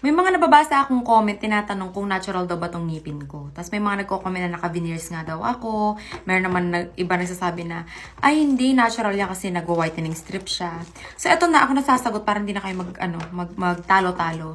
May mga nababasa akong comment, tinatanong kung natural daw ba tong ngipin ko. Tapos may mga nagko-comment na naka-veneers nga daw ako. Meron naman iba nagsasabi na, ay hindi, natural yan kasi nag-whitening strip siya. So eto na, ako nasasagot para hindi na kayo magtalo-talo.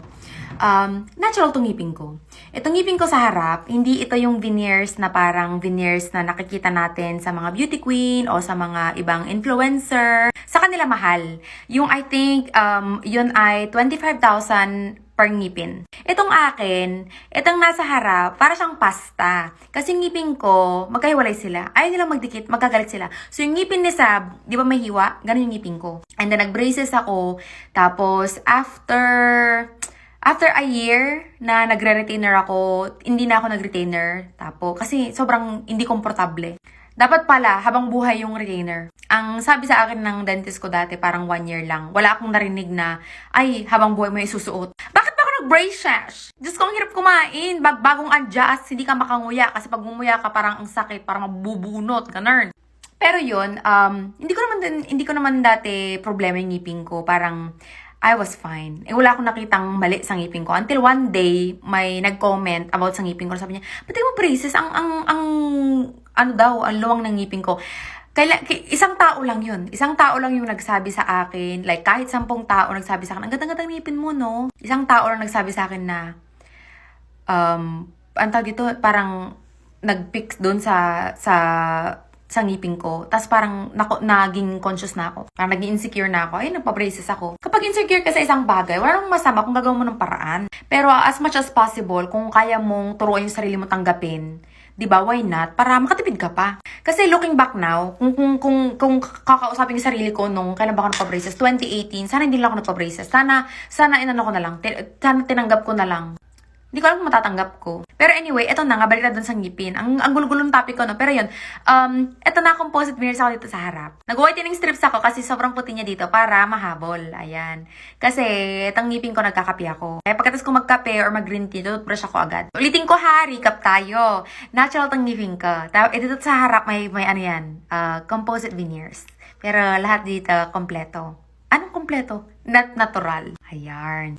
Natural tong ngipin ko. Itong ngipin ko sa harap, hindi ito yung veneers na parang veneers na nakikita natin sa mga beauty queen o sa mga ibang influencer. Sa kanila mahal. Yung I think, yun ay 25,000 per ngipin. Itong akin, itong nasa harap, para siyang pasta. Kasi ngipin ko, magkahiwalay sila. Ayaw nilang magdikit, magkagalit sila. So yung ngipin ni Sab, di ba may hiwa? Ganun yung ngipin ko. And then nag-braces ako. Tapos after a year na nagre-retainer ako, hindi na ako nag-retainer. Tapos, kasi sobrang hindi komportable. Dapat pala, habang buhay yung retainer. Ang sabi sa akin ng dentist ko dati, parang 1 year lang. Wala akong narinig na, ay, habang buhay mo isusuot. Bakit ba ako nag-braces? Diyos ko, ang hirap kumain. Bagong adjust, hindi ka makanguya. Kasi pag umuya ka, parang ang sakit, parang mabubunot, ganun. Pero yun, hindi ko naman dati problema yung ngipin ko. Parang, I was fine. Wala akong nakitang mali sa ngipin ko. Until one day, may nag-comment about sa ngipin ko. Sabi niya, pati mo braces, ang luwang ng ngipin ko. Isang tao lang yun. Isang tao lang yung nagsabi sa akin. Like, kahit 10 tao nagsabi sa akin, ang ganda-ganda ng ngipin mo, no? Isang tao lang nagsabi sa akin na, ang tawag dito, parang, nag-fix doon sa ngipin ko. Tapos parang naging conscious na ako. Parang naging insecure na ako. Ay, nagpa-braces ako. Kapag insecure ka sa isang bagay, wala namang masama kung gagawin mo ng paraan. Pero as much as possible, kung kaya mong turuan yung sarili mo tanggapin, di ba, why not? Para makatipid ka pa. Kasi looking back now, kung kakausapin yung sarili ko nung kailan ba ako nagpa-braces, 2018, sana hindi lang ako nagpa-braces. Sana inano ko na lang. Sana tinanggap ko na lang. Hindi ko alam kung matatanggap ko. Pero anyway, eto na nga, balik na dun sa ngipin. Ang gulo-gulo ng topic ko, no? Pero yun, eto na, composite veneers ako dito sa harap. Nag-whitening strips ako kasi sobrang puti niya dito para mahabol. Ayan. Kasi, itong ngipin ko, nagkakape ako. Kaya pagkatapos ko magkape or mag-green tea, toothbrush ako agad. Ulitin ko ha, recap tayo. Natural tong ngipin ko. Dito sa harap, may ano yan, composite veneers. Pero lahat dito, kompleto. Anong kompleto? Natural. Ayan.